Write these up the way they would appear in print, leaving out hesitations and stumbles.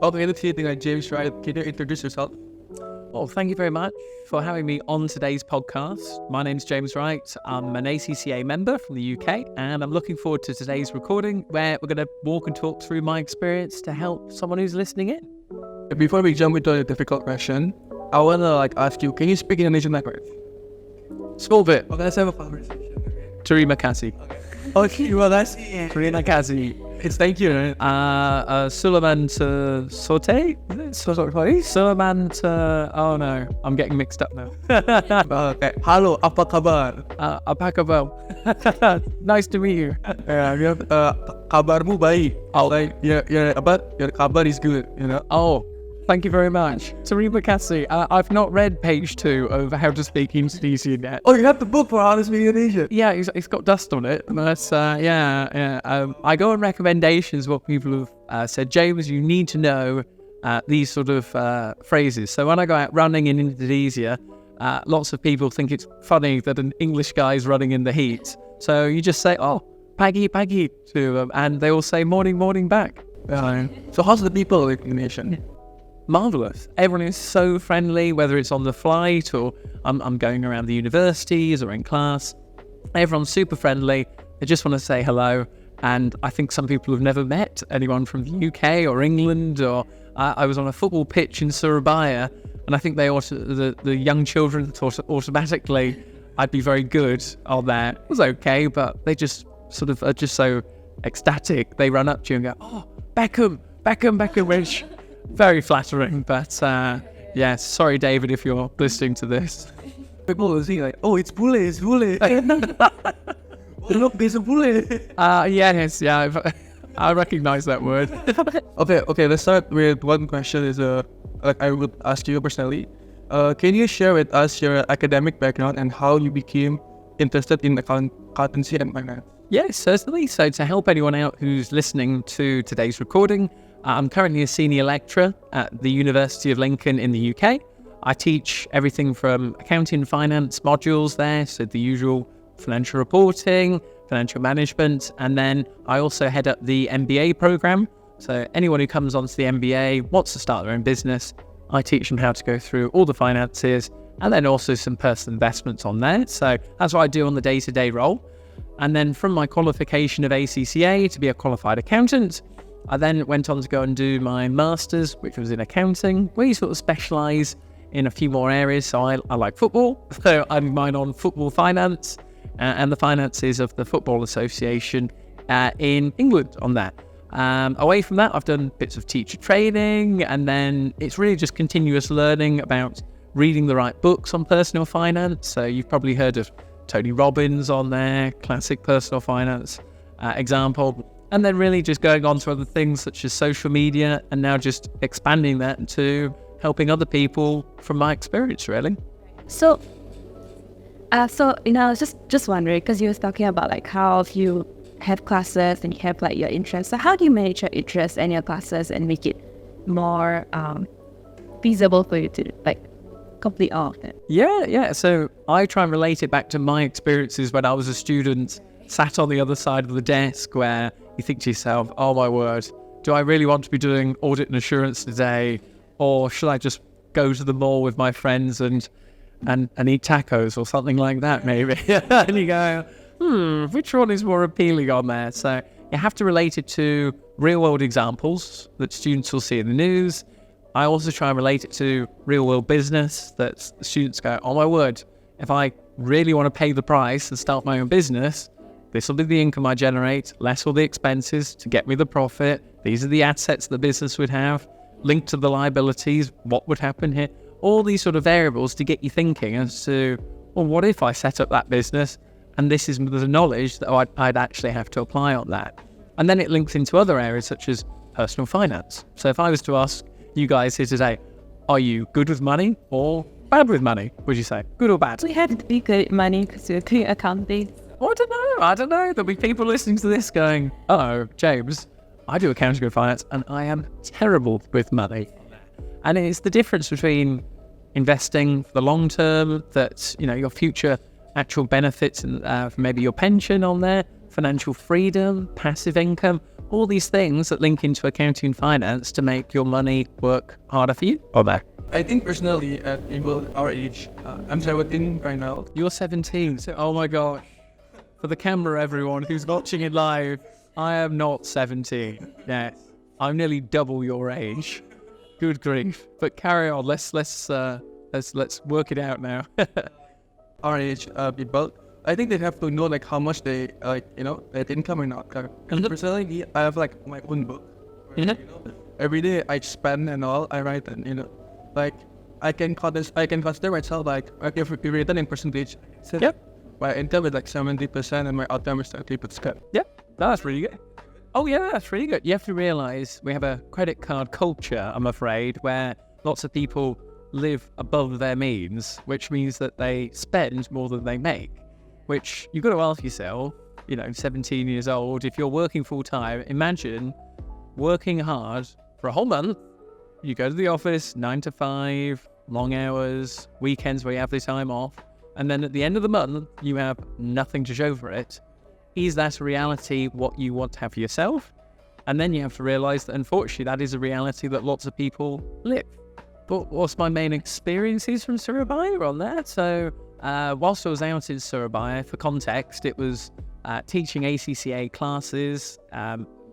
Okay, let's see James Wright. Can you introduce yourself? Well, thank you very much for having me on today's podcast. My name's James Wright. I'm an ACCA member from the UK, and I'm looking forward to today's recording where we're going to walk and talk through my experience to help someone who's listening in. Before we jump into a difficult question, I want to ask you, can you speak Indonesian language? Small bit. Okay, let's have a conversation. Terima kasih. Okay, terima kasih. Terima kasih. It's thank you, right? Sulaiman Sorte? Sulaiman oh no, I'm getting mixed up now. Okay. Halo, apa kabar? Apa kabar? Nice to meet you. Kabarmu baik. Like, your kabar is good, you know? Oh, thank you very much. Terima kasih. I've not read page 2 of How to Speak Indonesian yet. Oh, you have the book for How to Speak Indonesian? Yeah, it's got dust on it. But I go on recommendations what people have said. James, you need to know these sort of phrases. So when I go out running in Indonesia, lots of people think it's funny that an English guy is running in the heat. So you just say, oh, pagi, pagi to them, and they will say morning, morning back. So how's the people in Indonesia? Marvelous. Everyone is so friendly, whether it's on the flight or I'm going around the universities or in class. Everyone's super friendly. They just want to say hello. And I think some people have never met anyone from the UK or England. Or I was on a football pitch in Surabaya, and I think the young children thought automatically I'd be very good on that. It was okay, but they just sort of are just so ecstatic. They run up to you and go, "Oh, Beckham, which very flattering." But yes, sorry, David, if you're listening to this. People will see oh, it's Bule. Look, there's a Bule. Yes, yeah, I recognize that word. Okay, let's start with one question is I would ask you personally. Can you share with us your academic background and how you became interested in accountancy and finance? Yes, certainly. So to help anyone out who's listening to today's recording, I'm currently a senior lecturer at the University of Lincoln in the UK. I teach everything from accounting and finance modules there, so the usual financial reporting, financial management, and then I also head up the MBA program. So anyone who comes onto the MBA, wants to start their own business, I teach them how to go through all the finances and then also some personal investments on there. So that's what I do on the day-to-day role. And then from my qualification of ACCA to be a qualified accountant, I then went on to go and do my master's, which was in accounting, where you sort of specialise in a few more areas. So I like football, so I did mine on football finance and the finances of the Football Association in England on that. Away from that, I've done bits of teacher training, and then it's really just continuous learning about reading the right books on personal finance. So you've probably heard of Tony Robbins on there, classic personal finance example. And then really just going on to other things such as social media, and now just expanding that into helping other people from my experience, really. So I was just wondering, because you were talking about how you have classes and you have your interests. So how do you manage your interests and your classes and make it more feasible for you to complete all of it? Yeah. So I try and relate it back to my experiences when I was a student, sat on the other side of the desk, where you think to yourself, oh my word, do I really want to be doing audit and assurance today? Or should I just go to the mall with my friends and eat tacos or something like that, maybe? And you go, which one is more appealing on there? So you have to relate it to real world examples that students will see in the news. I also try and relate it to real world business that students go, oh my word, if I really want to pay the price and start my own business, this will be the income I generate, less all the expenses to get me the profit. These are the assets the business would have, linked to the liabilities, what would happen here? All these sort of variables to get you thinking as to, well, what if I set up that business and this is the knowledge that I'd actually have to apply on that? And then it links into other areas such as personal finance. So if I was to ask you guys here today, are you good with money or bad with money, would you say? Good or bad? We have to be good at money because we're doing accounting. I don't know. There'll be people listening to this going, oh, James, I do accounting and finance and I am terrible with money. And it's the difference between investing for the long term, that, your future actual benefits and maybe your pension on there, financial freedom, passive income, all these things that link into accounting and finance to make your money work harder for you or no? I think personally, at people our age, I'm 17 right now. You're 17, so oh my gosh. For the camera, everyone who's watching it live, I am not 17. Yes, I'm nearly double your age. Good grief. But carry on. Let's work it out now. Our age people, I think they have to know like how much they their income or not. Personally, I have like my own book. Where, every day I spend and all I write, and like I can consider myself like if written in percentage. Yep. My income is like 70% and my outcome is 30%. Yep. That's really good. Oh yeah, that's really good. You have to realise we have a credit card culture, I'm afraid, where lots of people live above their means, which means that they spend more than they make, which you've got to ask yourself, 17 years old, if you're working full time, imagine working hard for a whole month. You go to the office, 9 to 5, long hours, weekends where you have the time off, and then at the end of the month, you have nothing to show for it. Is that a reality what you want to have for yourself? And then you have to realise that unfortunately that is a reality that lots of people live. But what's my main experiences from Surabaya on that? So whilst I was out in Surabaya, for context, it was teaching ACCA classes,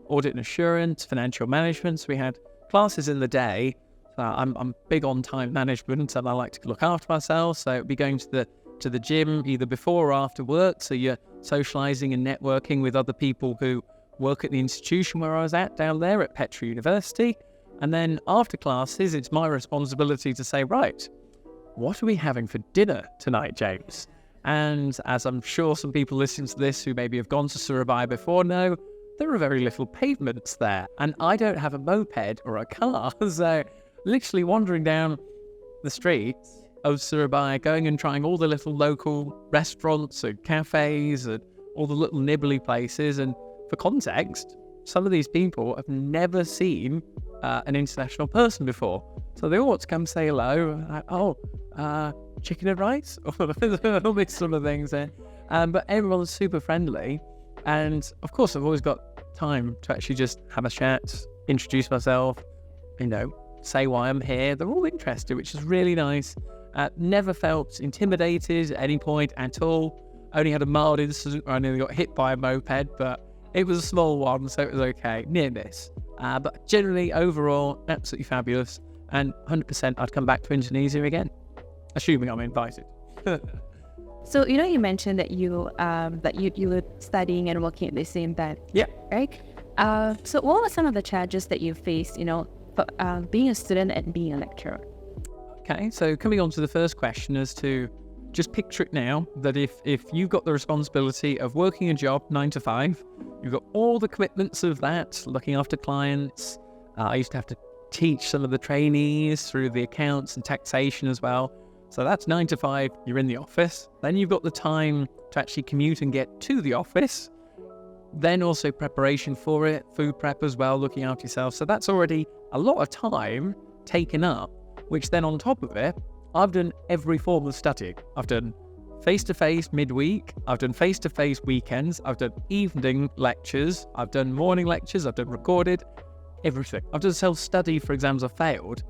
audit and assurance, financial management. So we had classes in the day. I'm big on time management and I like to look after myself. So it'd be going to the gym either before or after work. So you're socialising and networking with other people who work at the institution where I was at down there at Petra University. And then after classes, it's my responsibility to say, right, what are we having for dinner tonight, James? And as I'm sure some people listening to this who maybe have gone to Surabaya before know, there are very little pavements there. And I don't have a moped or a car. So literally wandering down the streets of Surabaya, going and trying all the little local restaurants and cafes and all the little nibbly places. And for context, some of these people have never seen an international person before. So they all want to come say hello. Chicken and rice? All these sort of things there. But everyone's super friendly. And of course, I've always got time to actually just have a chat, introduce myself, say why I'm here. They're all interested, which is really nice. Never felt intimidated at any point at all. Only had a mild incident where I nearly got hit by a moped, but it was a small one, so it was okay. Near miss. But generally, overall, absolutely fabulous. And 100% I'd come back to Indonesia again, assuming I'm invited. So, you mentioned that you were studying and working at the same time. Yeah. Right? So what were some of the challenges that you faced, for, being a student and being a lecturer? Okay, so coming on to the first question as to just picture it now, that if you've got the responsibility of working a job 9 to 5, you've got all the commitments of that, looking after clients. I used to have to teach some of the trainees through the accounts and taxation as well. So that's 9 to 5, you're in the office. Then you've got the time to actually commute and get to the office. Then also preparation for it, food prep as well, looking after yourself. So that's already a lot of time taken up, which then on top of it, I've done every form of study. I've done face-to-face midweek, I've done face-to-face weekends, I've done evening lectures, I've done morning lectures, I've done recorded, everything. I've done self-study for exams I've failed.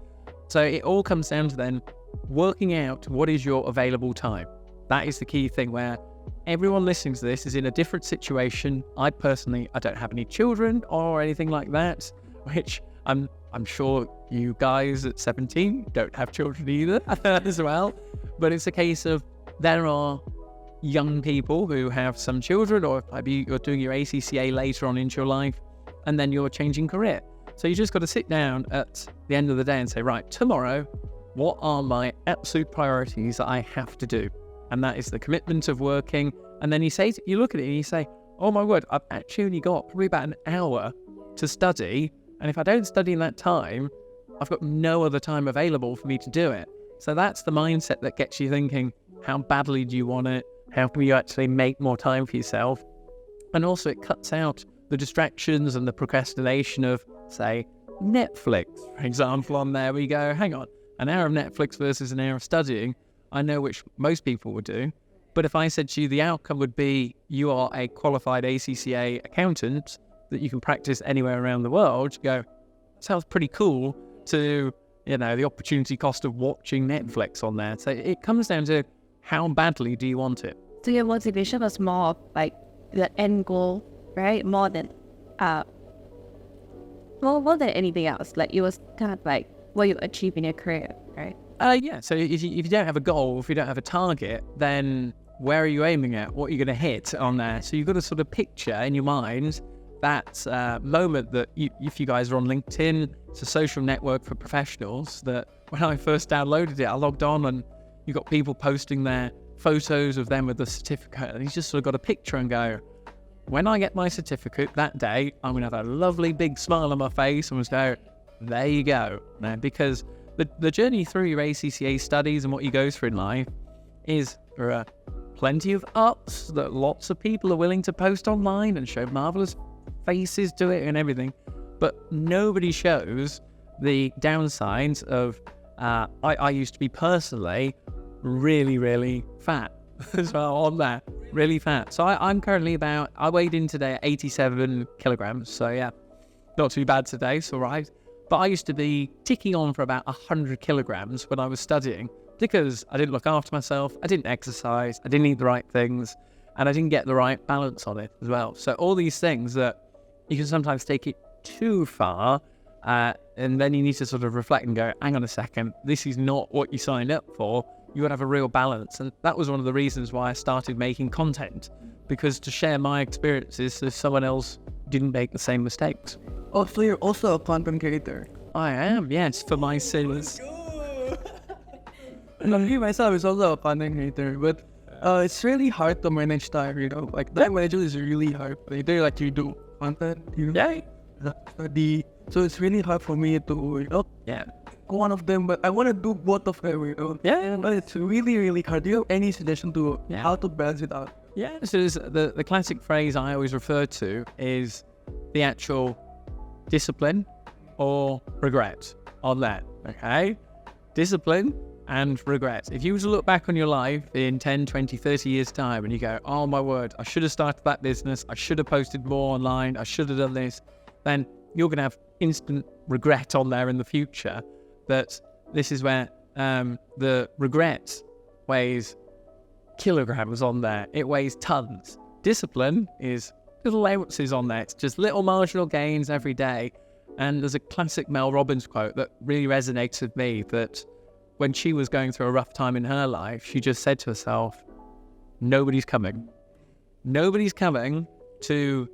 So it all comes down to then working out what is your available time. That is the key thing, where everyone listening to this is in a different situation. I don't have any children or anything like that, which I'm sure you guys at 17 don't have children either as well. But it's a case of there are young people who have some children, or maybe you're doing your ACCA later on into your life, and then you're changing career. So you just got to sit down at the end of the day and say, right, tomorrow, what are my absolute priorities that I have to do? And that is the commitment of working. And then you look at it and you say, oh my word, I've actually only got probably about an hour to study. And if I don't study in that time, I've got no other time available for me to do it. So that's the mindset that gets you thinking, how badly do you want it? How can you actually make more time for yourself? And also it cuts out the distractions and the procrastination of, say, Netflix, for example, on there. We go, hang on, an hour of Netflix versus an hour of studying. I know which most people would do. But if I said to you the outcome would be you are a qualified ACCA accountant, that you can practice anywhere around the world, you go, sounds pretty cool to, the opportunity cost of watching Netflix on there. So it comes down to how badly do you want it? So your motivation was more of like the end goal, right? More than anything else. Like it was kind of like what you achieve in your career, right? Yeah. So if you don't have a goal, if you don't have a target, then where are you aiming at? What are you going to hit on there? So you've got to sort of picture in your mind that moment that if you guys are on LinkedIn, it's a social network for professionals, that when I first downloaded it, I logged on and you got people posting their photos of them with the certificate, and you just sort of got a picture and go, when I get my certificate that day, I'm going to have a lovely big smile on my face and just go, there you go. Now, because the journey through your ACCA studies and what you go through in life is there are plenty of ups that lots of people are willing to post online and show marvelous faces to it and everything, but nobody shows the downsides of I used to be personally really, really fat as well on that, really fat. So I'm currently I weighed in today at 87 kilograms. So yeah, not too bad today, it's all right. But I used to be ticking on for about 100 kilograms when I was studying because I didn't look after myself, I didn't exercise, I didn't eat the right things, and I didn't get the right balance on it as well. So all these things that you can sometimes take it too far, and then you need to sort of reflect and go, hang on a second, this is not what you signed up for. You got to have a real balance. And that was one of the reasons why I started making content, because to share my experiences so someone else didn't make the same mistakes. Oh, so you're also a content creator? I am, yes, for my sins. Me myself is also a content creator, but it's really hard to manage time, like time management is really hard. Either like you do content, study, so it's really hard for me to, one of them, but I want to do both of them, but it's really, really hard. Do you have any suggestion to how to balance it out? Yeah, so the classic phrase I always refer to is the actual discipline or regret on that, okay? Discipline and regret. If you were to look back on your life in 10, 20, 30 years time and you go, oh my word, I should have started that business, I should have posted more online, I should have done this, then you're going to have instant regret on there in the future. That this is where the regret weighs kilograms on there. It weighs tons. Discipline is little ounces on there. It's just little marginal gains every day. And there's a classic Mel Robbins quote that really resonates with me, that when she was going through a rough time in her life, she just said to herself, nobody's coming. Nobody's coming to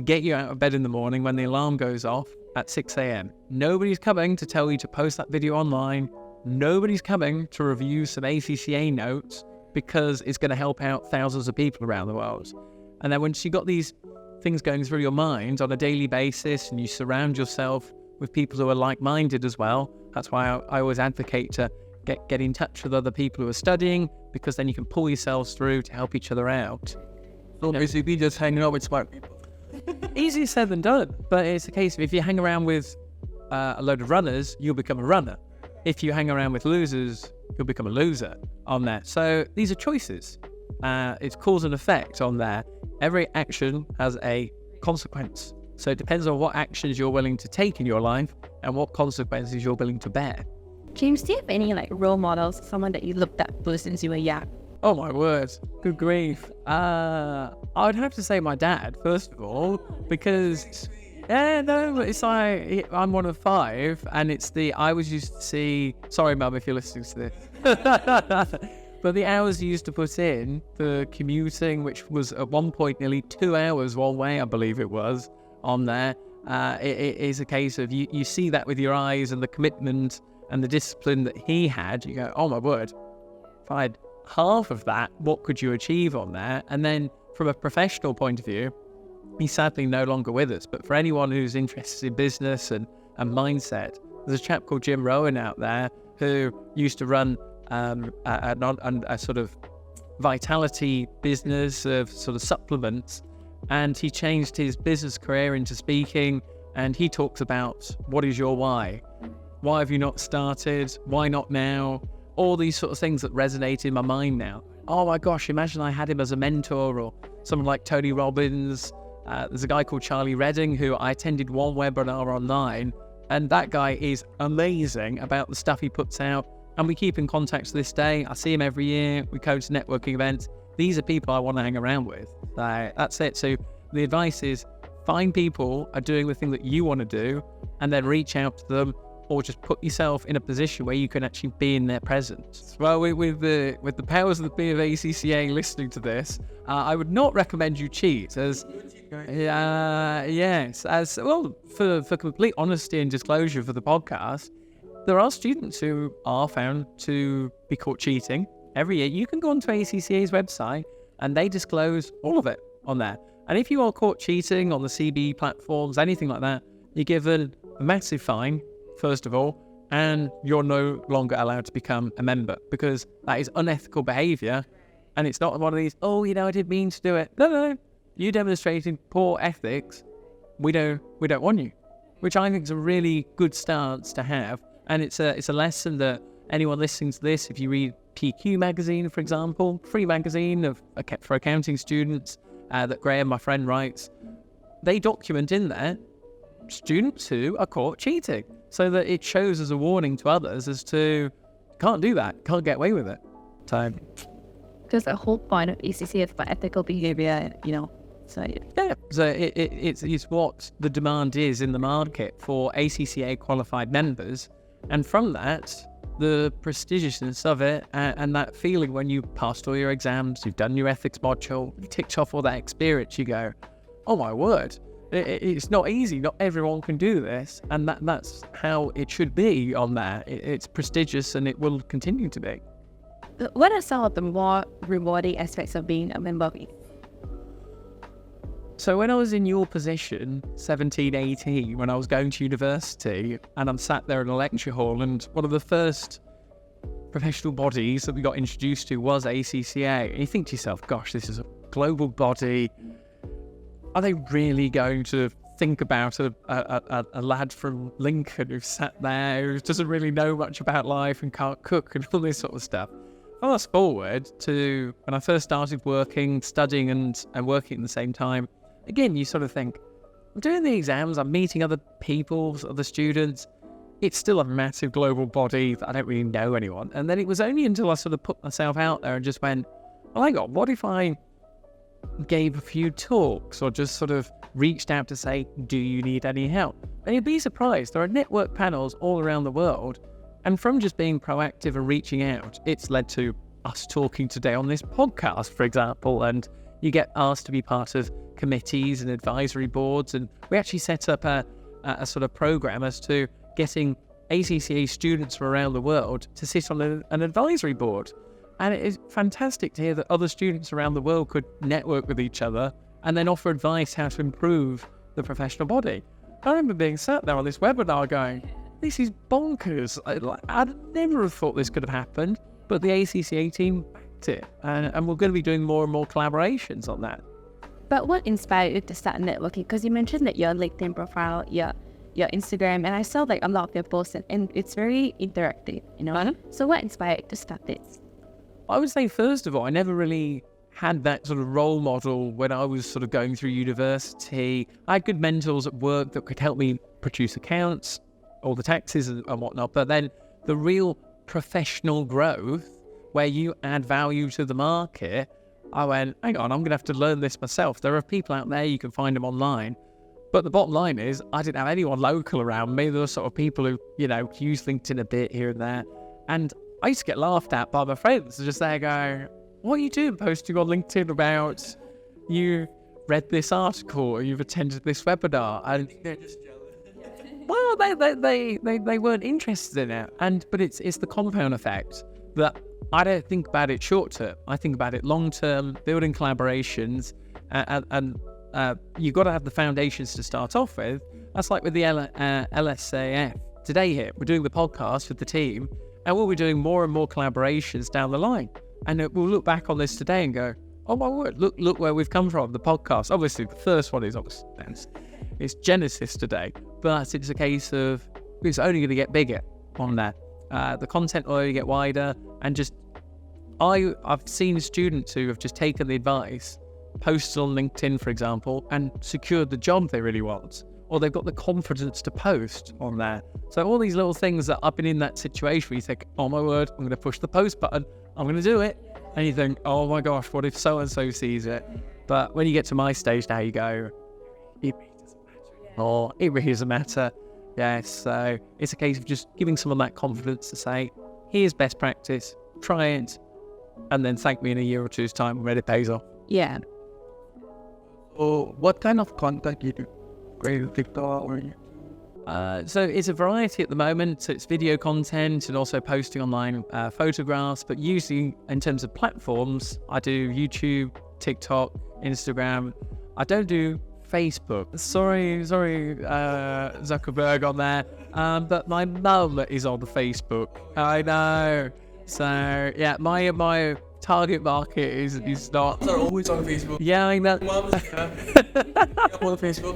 get you out of bed in the morning when the alarm goes off at 6 a.m. Nobody's coming to tell you to post that video online. Nobody's coming to review some ACCA notes because it's going to help out thousands of people around the world. And then when she got these things going through your mind on a daily basis and you surround yourself with people who are like-minded as well, that's why I always advocate to get in touch with other people who are studying, because then you can pull yourselves through to help each other out. So basically just hanging out with smart people. Easier said than done, but it's a case of if you hang around with a load of runners, you'll become a runner. If you hang around with losers, you'll become a loser on there. So these are choices. It's cause and effect on there. Every action has a consequence. So it depends on what actions you're willing to take in your life and what consequences you're willing to bear. James, do you have any role models, someone that you looked up to since you were young? Oh my word, good grief. I would have to say my dad, first of all, because, it's like, I'm one of 5, and I was used to see, sorry mum if you're listening to this, but the hours you used to put in for commuting, which was at one point nearly 2 hours one way, I believe it was, on there, it is a case of you see that with your eyes and the commitment and the discipline that he had, you go, oh my word, if I had half of that, what could you achieve on there? And then from a professional point of view, he's sadly no longer with us, but for anyone who's interested in business and mindset, there's a chap called Jim Rohn out there who used to run a sort of vitality business of sort of supplements, and he changed his business career into speaking, and he talks about what is your why have you not started, why not now, all these sort of things that resonate in my mind now. Oh my gosh, imagine I had him as a mentor, or someone like Tony Robbins, There's a guy called Charlie Redding who I attended one webinar online, and that guy is amazing about the stuff he puts out. And we keep in contact to this day. I see him every year. We go to networking events. These are people I want to hang around with. That's it. So the advice is find people are doing the thing that you want to do, and then reach out to them, or just put yourself in a position where you can actually be in their presence. Well, with the powers that be of ACCA listening to this, I would not recommend you cheat. As well, for complete honesty and disclosure for the podcast, there are students who are found to be caught cheating every year. You can go onto ACCA's website and they disclose all of it on there. And if you are caught cheating on the CB platforms, anything like that, you're given a massive fine, first of all, and you're no longer allowed to become a member, because that is unethical behaviour. And it's not one of these, I didn't mean to do it. No. You demonstrated poor ethics. We don't want you, which I think is a really good stance to have. And it's a lesson that anyone listening to this, if you read PQ magazine, for example, free magazine for accounting students that Graham, my friend, writes, they document in there students who are caught cheating, so that it shows as a warning to others as to can't do that, can't get away with it. So, because the whole point of ACCA is about ethical behavior, So it's what the demand is in the market for ACCA qualified members, and from that, the prestigiousness of it and that feeling when you passed all your exams, you've done your ethics module, you ticked off all that experience, you go, oh my word, it's not easy. Not everyone can do this, and that's how it should be on there. It's prestigious, and it will continue to be. What are some of the more rewarding aspects of being a member of? So when I was in your position, 17, 18, when I was going to university, and I'm sat there in a lecture hall, and one of the first professional bodies that we got introduced to was ACCA, and you think to yourself, gosh, this is a global body. Are they really going to think about a lad from Lincoln who sat there, who doesn't really know much about life and can't cook and all this sort of stuff? Fast forward to when I first started working, studying and working at the same time. Again, you sort of think, I'm doing the exams, I'm meeting other people, other students. It's still a massive global body that I don't really know anyone. And then it was only until I sort of put myself out there and just went, oh my God, what if I gave a few talks or just sort of reached out to say, do you need any help? And you'd be surprised, there are network panels all around the world. And from just being proactive and reaching out, it's led to us talking today on this podcast, for example, and you get asked to be part of committees and advisory boards. And we actually set up a sort of program as to getting ACCA students from around the world to sit on an advisory board. And it is fantastic to hear that other students around the world could network with each other and then offer advice how to improve the professional body. I remember being sat there on this webinar going, this is bonkers. I'd never have thought this could have happened, but the ACCA team backed it. And we're going to be doing more and more collaborations on that. But what inspired you to start networking? Because you mentioned that your LinkedIn profile, your Instagram, and I saw like a lot of your posts, and it's very interactive, So what inspired you to start this? I would say, first of all, I never really had that sort of role model when I was sort of going through university. I had good mentors at work that could help me produce accounts, all the taxes and whatnot. But then the real professional growth, where you add value to the market, I went, hang on, I'm going to have to learn this myself. There are people out there, you can find them online. But the bottom line is, I didn't have anyone local around me. There were sort of people who, use LinkedIn a bit here and there. And I used to get laughed at by my friends, just there going, what are you doing posting on LinkedIn about you read this article or you've attended this webinar? And They're just jealous. well, they weren't interested in it. But it's the compound effect that I don't think about it short term. I think about it long term, building collaborations, and you've got to have the foundations to start off with. That's like with the LSAF. Today here, we're doing the podcast with the team, and we'll be doing more and more collaborations down the line. And we'll look back on this today and go, oh my word, look where we've come from, the podcast. Obviously, the first one is it's Genesis today, but it's a case of it's only going to get bigger on that. The content will only get wider, and just I've seen students who have just taken the advice posted on LinkedIn, for example, and secured the job they really want, or they've got the confidence to post on there. So all these little things that I've been in that situation where you think, oh my word, I'm going to push the post button, I'm going to do it. And you think, oh my gosh, what if so-and-so sees it? But when you get to my stage now, you go, it really doesn't matter. Or it really doesn't matter. Yes, so it's a case of just giving someone that confidence to say, here's best practice, try it, and then thank me in a year or two's time when it pays off. Yeah. So what kind of content you do? Great TikTok or So it's a variety at the moment. So it's video content and also posting online photographs. But usually in terms of platforms, I do YouTube, TikTok, Instagram. I don't do Facebook. Sorry, Zuckerberg on there. But my mum is on Facebook. I know. So yeah, my target market is not. They're always on Facebook. Yeah, I know. Mom's on Facebook.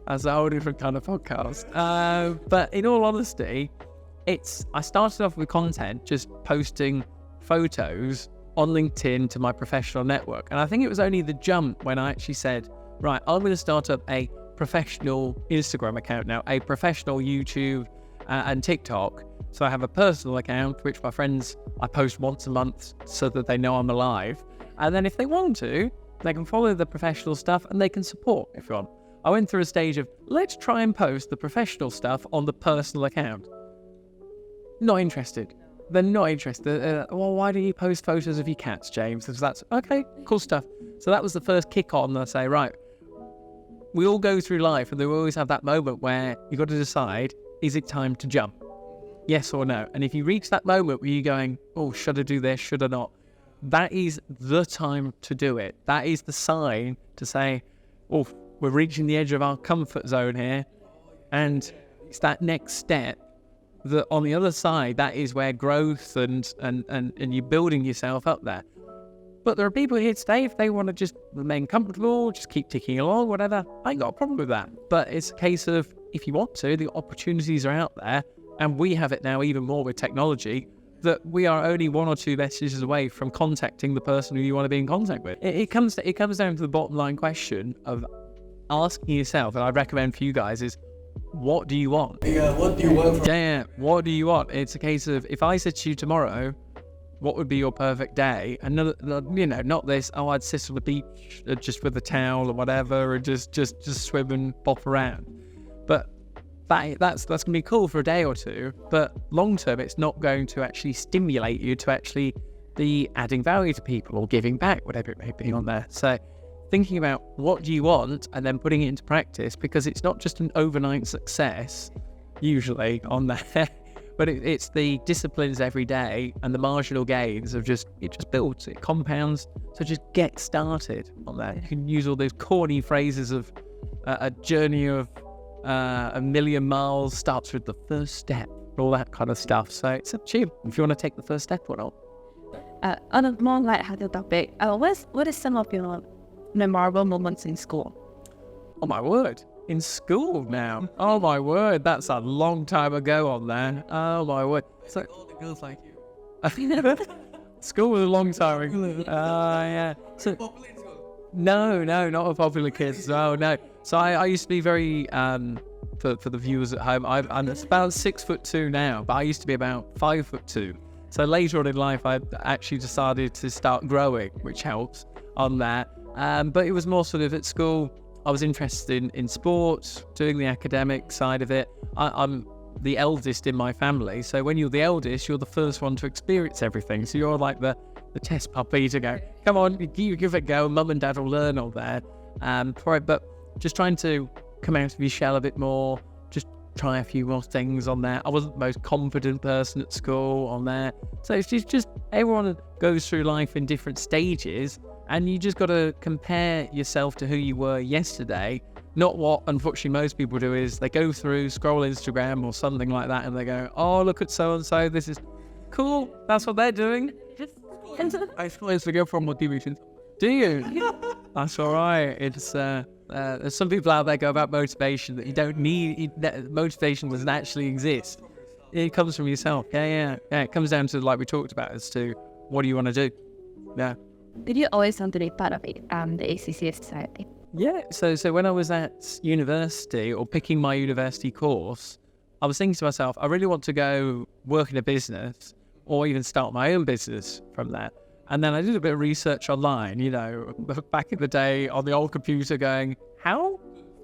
That's a whole different kind of podcast. But in all honesty, I started off with content, just posting photos on LinkedIn to my professional network. And I think it was only the jump when I actually said, right, I'm going to start up a professional Instagram account now, a professional YouTube and TikTok. So I have a personal account, which my friends, I post once a month so that they know I'm alive. And then if they want to, they can follow the professional stuff and they can support if you want. I went through a stage of, let's try and post the professional stuff on the personal account. Not interested. They're not interested. Well, why do you post photos of your cats, James? Because that's, okay, cool stuff. So that was the first kick on. I say, right, we all go through life and they always have that moment where you've got to decide, is it time to jump? Yes or no? And if you reach that moment where you're going, oh, should I do this? Should I not? That is the time to do it. That is the sign to say, oh, we're reaching the edge of our comfort zone here. And it's that next step that on the other side, that is where growth and you're building yourself up there. But there are people here today, if they want to just remain comfortable, just keep ticking along, whatever, I ain't got a problem with that. But it's a case of, if you want to, the opportunities are out there. And we have it now even more with technology, that we are only one or two messages away from contacting the person who you want to be in contact with. It comes down to the bottom line question of asking yourself, and I'd recommend for you guys, is what do you want? Yeah, what do you want from What do you want? It's a case of, if I said to you tomorrow, what would be your perfect day? And not this, oh, I'd sit on the beach just with a towel or whatever, or just swim and bop around. But that's going to be cool for a day or two, but long term, it's not going to actually stimulate you to actually be adding value to people or giving back, whatever it may be on there. So thinking about what do you want and then putting it into practice, because it's not just an overnight success, usually on there, but it's the disciplines every day and the marginal gains of it just builds, it compounds. So just get started on that. You can use all those corny phrases of a journey of a million miles starts with the first step, all that kind of stuff. So it's up to you if you want to take the first step or not. On a more lighthearted topic, what is some of your memorable moments in school? Oh my word, in school now. Oh my word, that's a long time ago on there. Oh my word. So all the girls like you? school was a long time ago. Yeah. So Popular in school? no, not a popular kids. Oh no. So I used to be very for the viewers at home. I'm about 6'2" now, but I used to be about 5'2". So later on in life, I actually decided to start growing, which helps on that. But it was more sort of at school. I was interested in sports, doing the academic side of it. I'm the eldest in my family, so when you're the eldest, you're the first one to experience everything. So you're like the test puppy to go, come on, you give it a go. Mum and dad will learn all that. But just trying to come out of your shell a bit more, just try a few more things on there. I wasn't the most confident person at school on there. So it's just everyone goes through life in different stages, and you just got to compare yourself to who you were yesterday. Not what, unfortunately, most people do is they go through, scroll Instagram or something like that, and they go, oh, look at so-and-so, this is cool, that's what they're doing. I still Instagram for motivation. Do you? That's all right. It's there's some people out there go about motivation that you don't need. Motivation doesn't actually exist. It comes from yourself. Yeah. It comes down to, like we talked about, as to what do you want to do. Yeah. Did you always want to be part of it, the ACCA Society? Yeah, so when I was at university or picking my university course, I was thinking to myself, I really want to go work in a business or even start my own business from that. And then I did a bit of research online, back in the day on the old computer going, how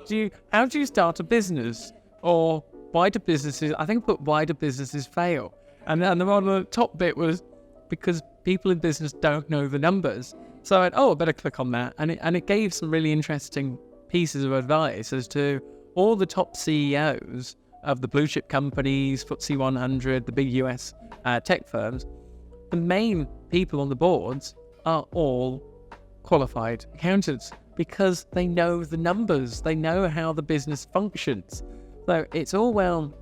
do you start a business? Or why do businesses, I think I put why do businesses fail? And then the top bit was because people in business don't know the numbers. So I went, I better click on that. And it gave some really interesting pieces of advice as to all the top CEOs of the blue chip companies, FTSE 100, the big US tech firms. The main people on the boards are all qualified accountants because they know the numbers, they know how the business functions. So it's all well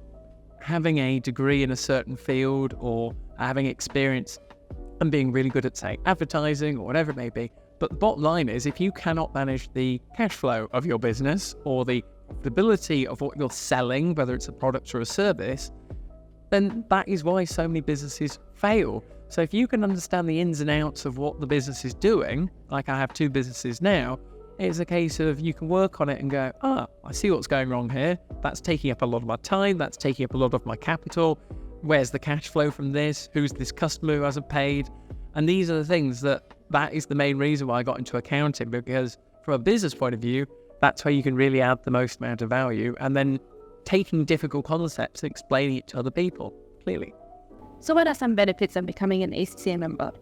having a degree in a certain field or having experience and being really good at, say, advertising or whatever it may be. But the bottom line is, if you cannot manage the cash flow of your business or the ability of what you're selling, whether it's a product or a service, then that is why so many businesses fail. So if you can understand the ins and outs of what the business is doing, like I have 2 businesses now, it's a case of you can work on it and go, I see what's going wrong here. That's taking up a lot of my time. That's taking up a lot of my capital. Where's the cash flow from this? Who's this customer who hasn't paid? And these are the things that is the main reason why I got into accounting, because from a business point of view, that's where you can really add the most amount of value. And then taking difficult concepts and explaining it to other people, clearly. So what are some benefits of becoming an ACCA member?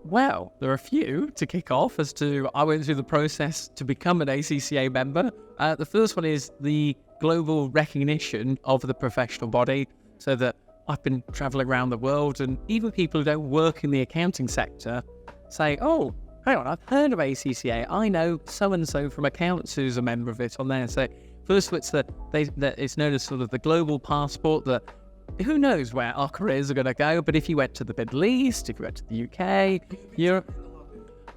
Well, there are a few to kick off as to I went through the process to become an ACCA member. The first one is the global recognition of the professional body, so that I've been traveling around the world and even people who don't work in the accounting sector say, hang on, I've heard of ACCA. I know so-and-so from accounts who's a member of it on there. So first, it's that it's known as sort of the global passport, that who knows where our careers are going to go, but if you went to the Middle East, if you went to the UK, Europe,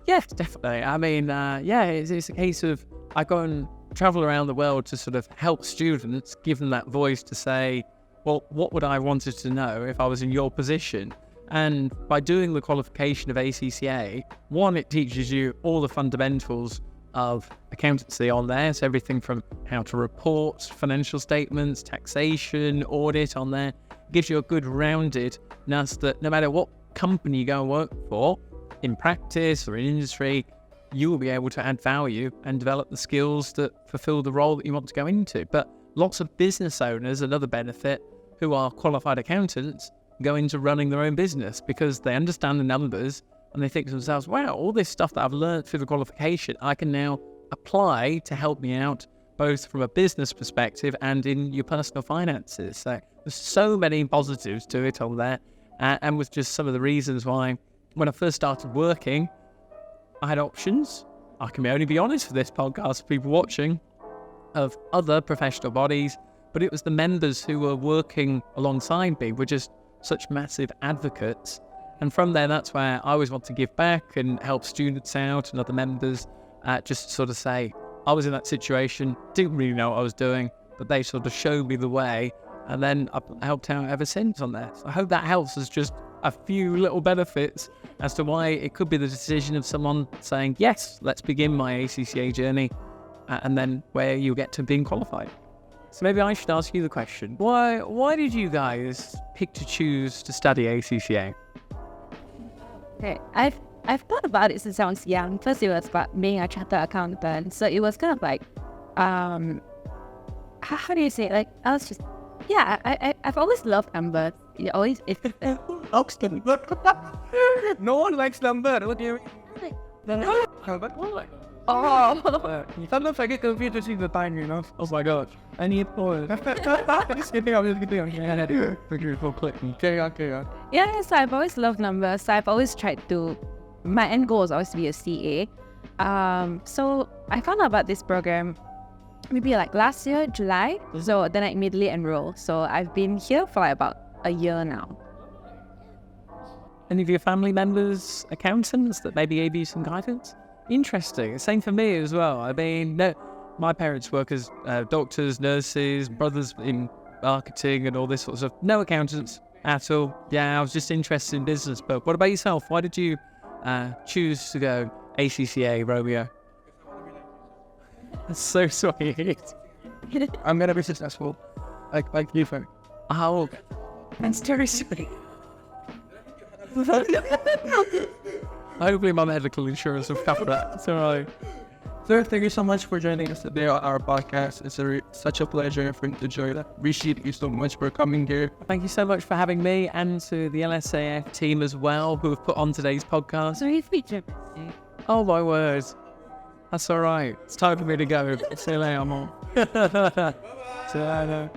yes, definitely. I mean, it's a case of I go and travel around the world to sort of help students, give them that voice to say, well, what would I wanted to know if I was in your position? And by doing the qualification of ACCA, one, it teaches you all the fundamentals of accountancy on there. So everything from how to report, financial statements, taxation, audit on there. It gives you a good roundedness that no matter what company you go and work for, in practice or in industry, you will be able to add value and develop the skills that fulfill the role that you want to go into. But lots of business owners, another benefit, who are qualified accountants, go into running their own business because they understand the numbers and they think to themselves, wow, all this stuff that I've learned through the qualification, I can now apply to help me out both from a business perspective and in your personal finances. So there's so many positives to it on there, and with just some of the reasons why when I first started working, I had options. I can only be honest for this podcast for people watching, of other professional bodies, but it was the members who were working alongside me were just such massive advocates. And from there, that's where I always want to give back and help students out and other members, just sort of say, I was in that situation, didn't really know what I was doing, but they sort of showed me the way, and then I've helped out ever since on there. So I hope that helps as just a few little benefits as to why it could be the decision of someone saying, yes, let's begin my ACCA journey, and then where you get to being qualified. So maybe I should ask you the question, why did you guys pick to choose to study ACCA? Okay, I've thought about it since I was young. First, it was about being a chartered accountant. So it was kind of like, how do you say it? Like, I was just, I've always loved numbers. You always, No one likes number. What do you mean? oh, Sometimes I get confused to see the time, you know. Oh my gosh. I need more. Just kidding, I'm just kidding. Carry on. yeah. So I've always loved numbers. So I've always tried to. My end goal is always to be a CA. So I found out about this program maybe like last year, July. So then I immediately enrolled. So I've been here for like about a year now. Any of your family members accountants that maybe gave you some guidance? Interesting. Same for me as well. I mean, no, my parents work as doctors, nurses, brothers in marketing and all this sort of stuff. No accountants at all. Yeah, I was just interested in business. But what about yourself? Why did you choose to go ACCA, Romeo? That's so sweet. I'm gonna be successful, like you, Frank. Oh, that's very sweet. Hopefully my medical insurance will cover that. It's alright. Sir, thank you so much for joining us today on our podcast. It's such a pleasure for you to join us. Appreciate you so much for coming here. Thank you so much for having me and to the LSAF team as well who have put on today's podcast. Sorry, feature. Oh my word. That's alright. It's time for me to go. See you later, Amor. See you later.